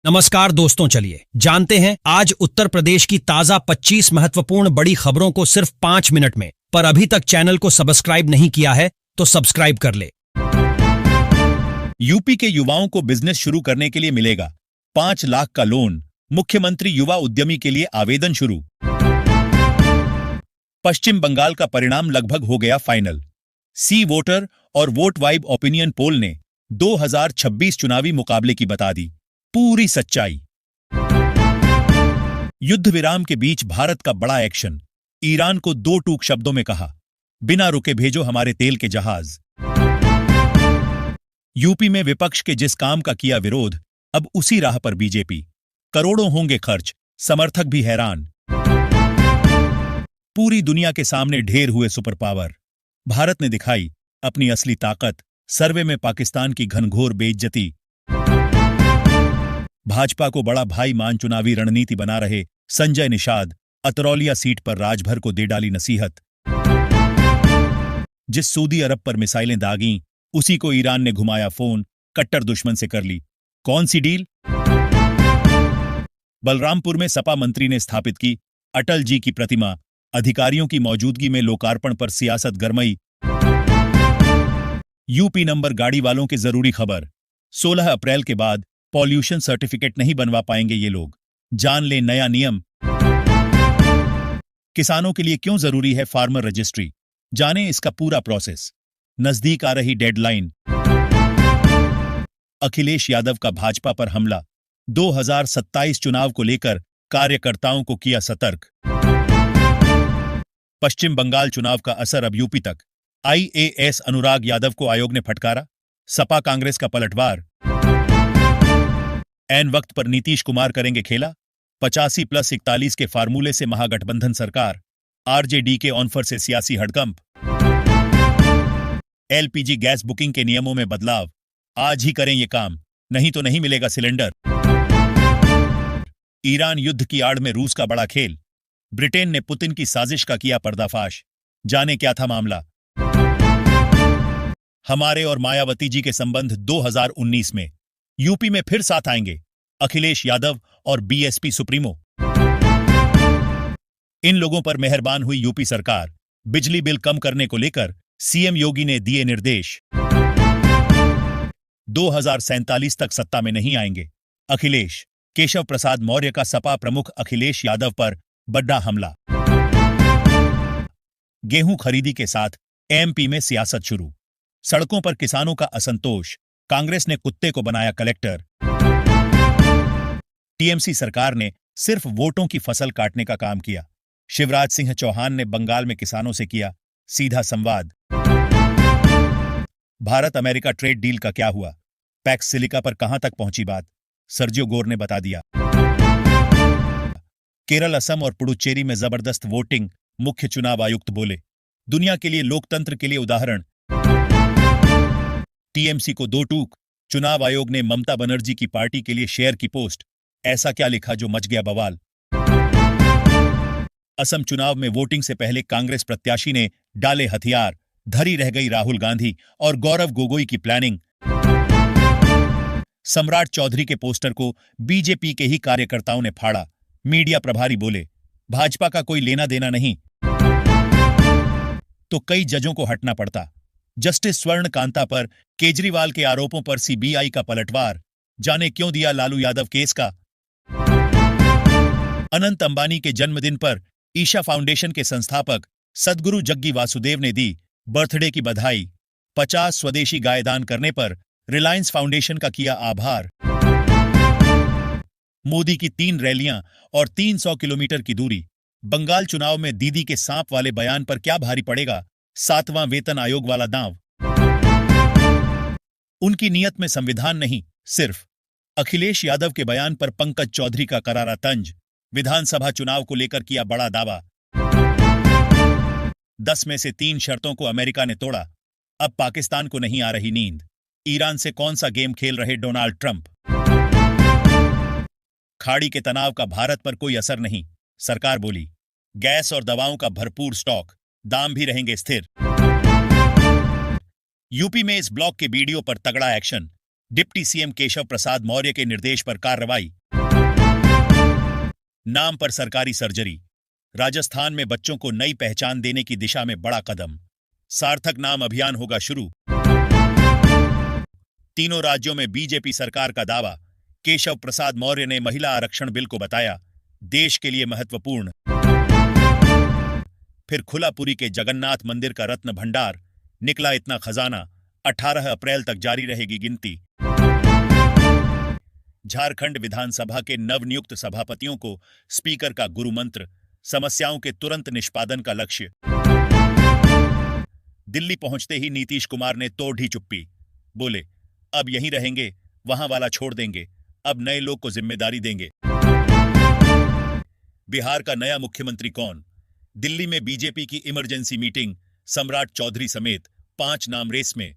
नमस्कार दोस्तों, चलिए जानते हैं आज उत्तर प्रदेश की ताजा 25 महत्वपूर्ण बड़ी खबरों को सिर्फ 5 मिनट में। पर अभी तक चैनल को सब्सक्राइब नहीं किया है तो सब्सक्राइब कर ले। यूपी के युवाओं को बिजनेस शुरू करने के लिए मिलेगा 5 लाख का लोन। मुख्यमंत्री युवा उद्यमी के लिए आवेदन शुरू। पश्चिम बंगाल का परिणाम लगभग हो गया फाइनल। सी वोटर और वोट वाइब ओपिनियन पोल ने 2026 चुनावी मुकाबले की बता दी पूरी सच्चाई। युद्ध विराम के बीच भारत का बड़ा एक्शन। ईरान को 2 टूक शब्दों में कहा, बिना रुके भेजो हमारे तेल के जहाज। यूपी में विपक्ष के जिस काम का किया विरोध, अब उसी राह पर बीजेपी। करोड़ों होंगे खर्च, समर्थक भी हैरान। पूरी दुनिया के सामने ढेर हुए सुपर पावर। भारत ने दिखाई अपनी असली ताकत। सर्वे में पाकिस्तान की घनघोर बेइज्जती। भाजपा को बड़ा भाई मान चुनावी रणनीति बना रहे संजय निषाद। अतरौलिया सीट पर राजभर को दे डाली नसीहत। जिस सऊदी अरब पर मिसाइलें दागीं, उसी को ईरान ने घुमाया फोन। कट्टर दुश्मन से कर ली कौन सी डील। बलरामपुर में सपा मंत्री ने स्थापित की अटल जी की प्रतिमा। अधिकारियों की मौजूदगी में लोकार्पण पर सियासत गरमई। यूपी नंबर गाड़ी वालों की जरूरी खबर। 16 अप्रैल के बाद पॉल्यूशन सर्टिफिकेट नहीं बनवा पाएंगे ये लोग। जान ले नया नियम। किसानों के लिए क्यों जरूरी है फार्मर रजिस्ट्री, जानें इसका पूरा प्रोसेस। नजदीक आ रही डेडलाइन। अखिलेश यादव का भाजपा पर हमला। 2027 चुनाव को लेकर कार्यकर्ताओं को किया सतर्क। पश्चिम बंगाल चुनाव का असर अब यूपी तक। आईएएस अनुराग यादव को आयोग ने फटकारा। सपा कांग्रेस का पलटवार। ऐन वक्त पर नीतीश कुमार करेंगे खेला। 85+41 के फार्मूले से महागठबंधन सरकार। आरजेडी के ऑनफर से सियासी हड़कंप। एलपीजी गैस बुकिंग के नियमों में बदलाव। आज ही करें ये काम, नहीं तो नहीं मिलेगा सिलेंडर। ईरान युद्ध की आड़ में रूस का बड़ा खेल। ब्रिटेन ने पुतिन की साजिश का किया पर्दाफाश। जाने क्या था मामला। हमारे और मायावती जी के संबंध 2019 में। यूपी में फिर साथ आएंगे अखिलेश यादव और बीएसपी सुप्रीमो। इन लोगों पर मेहरबान हुई यूपी सरकार। बिजली बिल कम करने को लेकर सीएम योगी ने दिए निर्देश। 2047 तक सत्ता में नहीं आएंगे अखिलेश। केशव प्रसाद मौर्य का सपा प्रमुख अखिलेश यादव पर बड़ा हमला। गेहूं खरीदी के साथ एमपी में सियासत शुरू। सड़कों पर किसानों का असंतोष। कांग्रेस ने कुत्ते को बनाया कलेक्टर। टीएमसी सरकार ने सिर्फ वोटों की फसल काटने का काम किया। शिवराज सिंह चौहान ने बंगाल में किसानों से किया सीधा संवाद। भारत अमेरिका ट्रेड डील का क्या हुआ, पैक्स सिलिका पर कहां तक पहुंची बात, सर्जियो गोर ने बता दिया। केरल, असम और पुडुचेरी में जबरदस्त वोटिंग। मुख्य चुनाव आयुक्त बोले, दुनिया के लिए लोकतंत्र के लिए उदाहरण। टीएमसी को 2 टूक। चुनाव आयोग ने ममता बनर्जी की पार्टी के लिए शेयर की पोस्ट। ऐसा क्या लिखा जो मच गया बवाल। असम चुनाव में वोटिंग से पहले कांग्रेस प्रत्याशी ने डाले हथियार। धरी रह गई राहुल गांधी और गौरव गोगोई की प्लानिंग। सम्राट चौधरी के पोस्टर को बीजेपी के ही कार्यकर्ताओं ने फाड़ा। मीडिया प्रभारी बोले, भाजपा का कोई लेना देना नहीं। तो कई जजों को हटना पड़ता। जस्टिस स्वर्ण कांता पर केजरीवाल के आरोपों पर सीबीआई का पलटवार। जाने क्यों दिया लालू यादव केस का। अनंत अंबानी के जन्मदिन पर ईशा फाउंडेशन के संस्थापक सद्गुरु जग्गी वासुदेव ने दी बर्थडे की बधाई। 50 स्वदेशी गाय दान करने पर रिलायंस फाउंडेशन का किया आभार। मोदी की 3 रैलियां और 300 किलोमीटर की दूरी। बंगाल चुनाव में दीदी के सांप वाले बयान पर क्या भारी पड़ेगा, 7वां वेतन आयोग वाला दांव। उनकी नियत में संविधान नहीं, सिर्फ अखिलेश यादव के बयान पर पंकज चौधरी का करारा तंज। विधानसभा चुनाव को लेकर किया बड़ा दावा। 10 में से 3 शर्तों को अमेरिका ने तोड़ा। अब पाकिस्तान को नहीं आ रही नींद। ईरान से कौन सा गेम खेल रहे डोनाल्ड ट्रंप। खाड़ी के तनाव का भारत पर कोई असर नहीं, सरकार बोली। गैस और दवाओं का भरपूर स्टॉक, दाम भी रहेंगे स्थिर। यूपी में इस ब्लॉक के वीडियो पर तगड़ा action. Deputy CM Keshav Prasad Maurya के निर्देश पर कार्रवाई। नाम पर सरकारी सर्जरी, राजस्थान में बच्चों को नई पहचान देने की दिशा में बड़ा कदम, सार्थक नाम अभियान होगा शुरू। तीनों राज्यों में बीजेपी सरकार का दावा, केशव प्रसाद मौर्य ने महिला आरक्षण बिल को बताया देश के लिए महत्वपूर्ण। फिर खुला पुरी के जगन्नाथ मंदिर का रत्न भंडार, निकला इतना खजाना, 18 अप्रैल तक जारी रहेगी गिनती। झारखंड विधानसभा के नवनियुक्त सभापतियों को स्पीकर का गुरु मंत्र, समस्याओं के तुरंत निष्पादन का लक्ष्य। दिल्ली पहुंचते ही नीतीश कुमार ने तोड़ दी चुप्पी, बोले अब यहीं रहेंगे, वहां वाला छोड़ देंगे, अब नए लोग को जिम्मेदारी देंगे। बिहार का नया मुख्यमंत्री कौन? दिल्ली में बीजेपी की इमरजेंसी मीटिंग, सम्राट चौधरी समेत 5 नाम रेस में,